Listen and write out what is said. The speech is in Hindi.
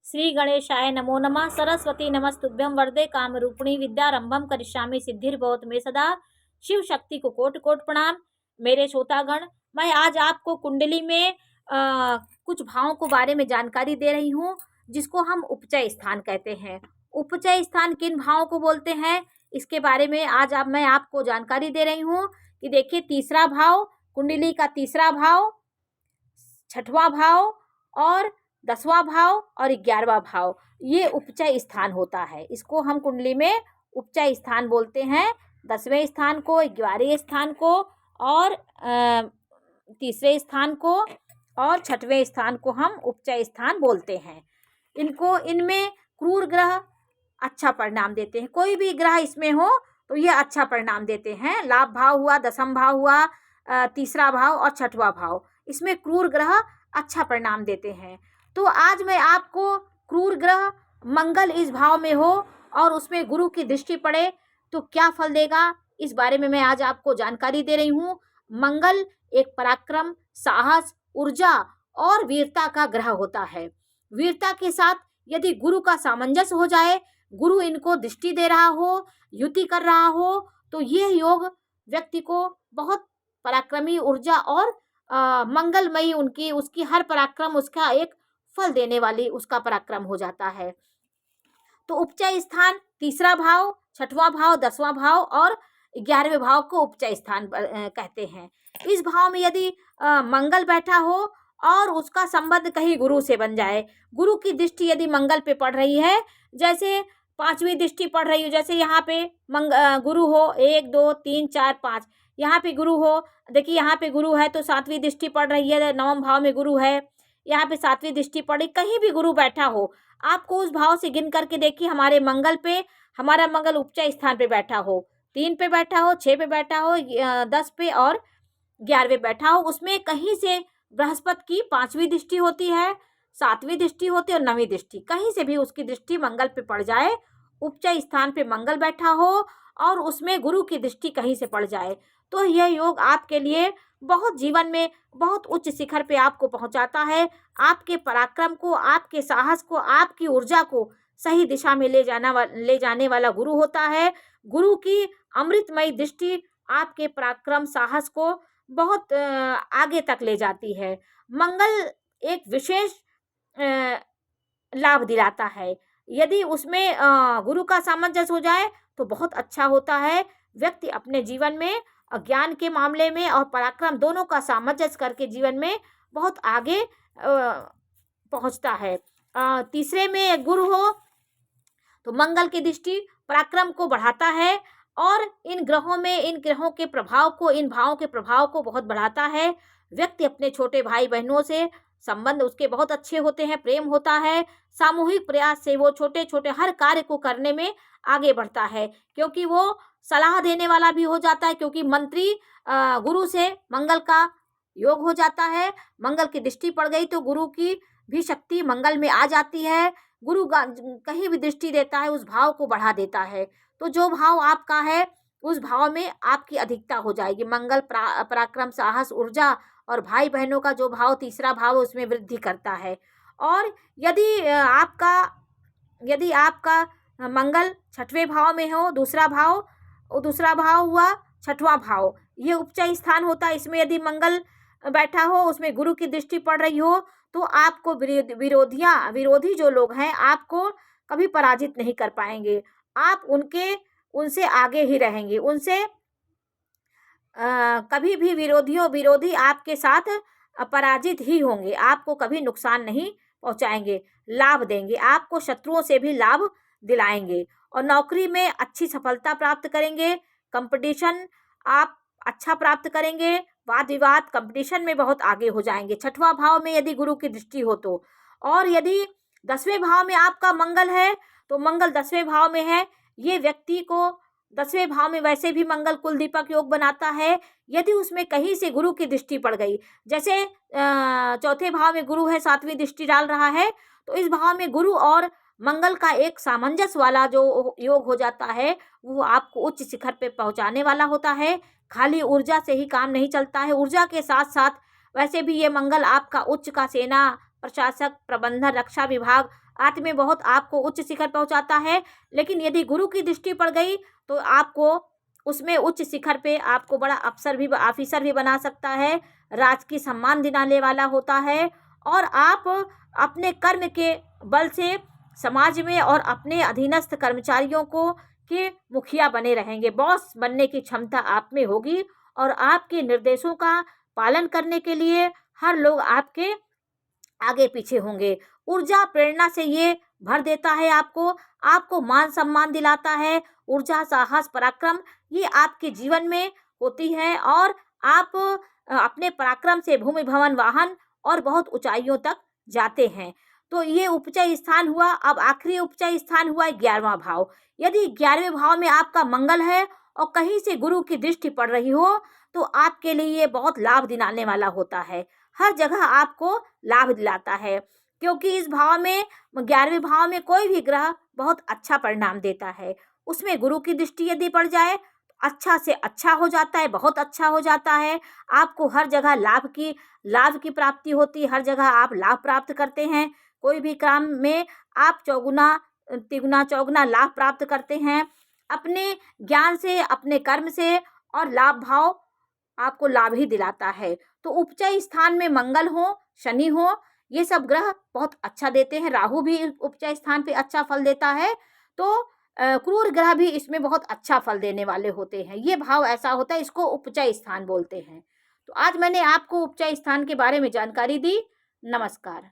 श्री गणेशाय नमो नमः। सरस्वती नमस्तुभ्यं वरदे कामरूपिणी विद्यारंभम करिष्यामि सिद्धिर्भवतु मे सदा। शिव शक्ति को कोटि कोटि प्रणाम। मेरे श्रोतागण, मैं आज आपको कुंडली में कुछ भावों को बारे में जानकारी दे रही हूँ, जिसको हम उपचय स्थान कहते हैं। उपचय स्थान किन भावों को बोलते हैं, इसके बारे में आज मैं आपको जानकारी दे रही हूँ। कि देखिए, तीसरा भाव, कुंडली का तीसरा भाव, छठवां भाव और 10वां भाव और 11वां भाव, ये उपचय स्थान होता है। इसको हम कुंडली में उपचय स्थान बोलते हैं। 10वें स्थान को, 11वें स्थान को और तीसरे स्थान को और छठवें स्थान को हम उपचय स्थान बोलते हैं। इनमें क्रूर ग्रह अच्छा परिणाम देते हैं। कोई भी ग्रह इसमें हो तो ये अच्छा परिणाम देते हैं। लाभ भाव हुआ, दशम भाव हुआ, तीसरा भाव और छठवां भाव, इसमें क्रूर ग्रह अच्छा परिणाम देते हैं। तो आज मैं आपको क्रूर ग्रह मंगल इस भाव में हो और उसमें गुरु की दृष्टि पड़े तो क्या फल देगा, इस बारे में मैं आज आपको जानकारी दे रही हूँ। मंगल एक पराक्रम, साहस, ऊर्जा और वीरता का ग्रह होता है। वीरता के साथ यदि गुरु का सामंजस्य हो जाए, गुरु इनको दृष्टि दे रहा हो, युति कर रहा हो, तो यह योग व्यक्ति को बहुत पराक्रमी, ऊर्जा और मंगलमयी उसकी हर पराक्रम उसका एक फल देने वाली उसका पराक्रम हो जाता है। तो उपचय स्थान तीसरा भाव, छठवां भाव, 10वां भाव और 11वें भाव को उपचय स्थान कहते हैं। इस भाव में यदि मंगल बैठा हो और उसका संबंध कहीं गुरु से बन जाए, गुरु की दृष्टि यदि मंगल पे पड़ रही है, जैसे 5वीं दृष्टि पड़ रही हो, जैसे यहाँ पे गुरु हो 1 2 3 4 5, यहाँ पे गुरु हो, देखिए यहाँ पे गुरु है तो 7वीं दृष्टि पड़ रही है, 9वें भाव में गुरु है, यहाँ पे 7वीं दृष्टि पड़ी, कहीं भी गुरु बैठा हो, आपको उस भाव से गिन करके देखिए हमारे मंगल पे, हमारा मंगल उपचय स्थान पे बैठा हो, 3 पे बैठा हो, 6 पे बैठा हो, 10 पे और 11वें बैठा हो, उसमें कहीं से बृहस्पति की 5वीं दृष्टि होती है, 7वीं दृष्टि होती है और 9वीं दृष्टि, कहीं से भी उसकी दृष्टि मंगल पे पड़ जाए, उपचय स्थान पे मंगल बैठा हो और उसमें गुरु की दृष्टि कहीं से पड़ जाए, तो यह योग आपके लिए बहुत जीवन में बहुत उच्च शिखर पे आपको पहुंचाता है। आपके पराक्रम को, आपके साहस को, आपकी ऊर्जा को सही दिशा में ले जाने वाला गुरु होता है। गुरु की अमृतमयी दृष्टि आपके पराक्रम, साहस को बहुत आगे तक ले जाती है। मंगल एक विशेष लाभ दिलाता है। यदि उसमें गुरु का सामंजस्य हो जाए तो बहुत अच्छा होता है। व्यक्ति अपने जीवन में ज्ञान के मामले में और पराक्रम दोनों का सामंजस्य करके जीवन में बहुत आगे पहुंचता है। तीसरे में गुरु हो तो मंगल की दृष्टि पराक्रम को बढ़ाता है और इन ग्रहों के प्रभाव को, इन भावों के प्रभाव को बहुत बढ़ाता है। व्यक्ति अपने छोटे भाई बहनों से संबंध उसके बहुत अच्छे होते हैं, प्रेम होता है। सामूहिक प्रयास से वो छोटे छोटे हर कार्य को करने में आगे बढ़ता है, क्योंकि वो सलाह देने वाला भी हो जाता है, क्योंकि मंत्री गुरु से मंगल का योग हो जाता है। मंगल की दृष्टि पड़ गई तो गुरु की भी शक्ति मंगल में आ जाती है। गुरु कहीं भी दृष्टि देता है उस भाव को बढ़ा देता है। तो जो भाव आपका है उस भाव में आपकी अधिकता हो जाएगी। मंगल पराक्रम, साहस, ऊर्जा और भाई बहनों का जो भाव, तीसरा भाव, उसमें वृद्धि करता है। और यदि आपका मंगल 6वें भाव में हो, दूसरा भाव हुआ 6वां भाव, ये उपचय स्थान होता है। इसमें यदि मंगल बैठा हो, उसमें गुरु की दृष्टि पड़ रही हो, तो आपको विरोधी जो लोग हैं आपको कभी पराजित नहीं कर पाएंगे। आप उनसे आगे ही रहेंगे। उनसे कभी भी विरोधी आपके साथ पराजित ही होंगे, आपको कभी नुकसान नहीं पहुंचाएंगे, लाभ देंगे, आपको शत्रुओं से भी लाभ दिलाएंगे और नौकरी में अच्छी सफलता प्राप्त करेंगे। कंपटीशन आप अच्छा प्राप्त करेंगे, वाद विवाद कंपटीशन में बहुत आगे हो जाएंगे। 6वां भाव में यदि गुरु की दृष्टि हो तो, और यदि 10वें भाव में आपका मंगल है तो मंगल 10वें भाव में है, ये व्यक्ति को 10वें भाव में वैसे भी मंगल कुल दीपक योग बनाता है। यदि उसमें कहीं से गुरु की दृष्टि पड़ गई, जैसे 4थे भाव में गुरु है, 7वीं दृष्टि डाल रहा है, तो इस भाव में गुरु और मंगल का एक सामंजस्य वाला जो योग हो जाता है, वो आपको उच्च शिखर पे पहुंचाने वाला होता है। खाली ऊर्जा से ही काम नहीं चलता है, ऊर्जा के साथ साथ वैसे भी ये मंगल आपका उच्च का सेना प्रशासक, प्रबंधन, रक्षा विभाग आदि में बहुत आपको उच्च शिखर पहुंचाता है। लेकिन यदि गुरु की दृष्टि पड़ गई तो आपको उसमें उच्च शिखर पे आपको बड़ा ऑफिसर भी बना सकता है, राजकीय सम्मान दिलाने वाला होता है। और आप अपने कर्म के बल से समाज में और अपने अधीनस्थ कर्मचारियों को के मुखिया बने रहेंगे। बॉस बनने की क्षमता आप में होगी और आपके निर्देशों का पालन करने के लिए हर लोग आपके आगे पीछे होंगे। ऊर्जा प्रेरणा से ये भर देता है आपको, आपको मान सम्मान दिलाता है। ऊर्जा, साहस, पराक्रम ये आपके जीवन में होती है और आप अपने पराक्रम से भूमि, भवन, वाहन और बहुत ऊंचाइयों तक जाते हैं। तो ये उपचय स्थान हुआ। अब आखिरी उपचय स्थान हुआ 11वां भाव। यदि 11वें भाव में आपका मंगल है और कहीं से गुरु की दृष्टि पड़ रही हो तो आपके लिए ये बहुत लाभ दिलाने वाला होता है। हर जगह आपको लाभ दिलाता है, क्योंकि इस भाव में 11वें भाव में कोई भी ग्रह बहुत अच्छा परिणाम देता है। उसमें गुरु की दृष्टि यदि पड़ जाए तो अच्छा से अच्छा हो जाता है, बहुत अच्छा हो जाता है। आपको हर जगह लाभ की प्राप्ति होती है, हर जगह आप लाभ प्राप्त करते हैं। कोई भी काम में आप चौगुना तिगुना चौगुना लाभ प्राप्त करते हैं अपने ज्ञान से, अपने कर्म से। और लाभ भाव आपको लाभ ही दिलाता है। तो उपचय स्थान में मंगल हो, शनि हो, ये सब ग्रह बहुत अच्छा देते हैं। राहु भी उपचय स्थान पे अच्छा फल देता है। तो क्रूर ग्रह भी इसमें बहुत अच्छा फल देने वाले होते हैं। ये भाव ऐसा होता है, इसको उपचय स्थान बोलते हैं। तो आज मैंने आपको उपचय स्थान के बारे में जानकारी दी। नमस्कार।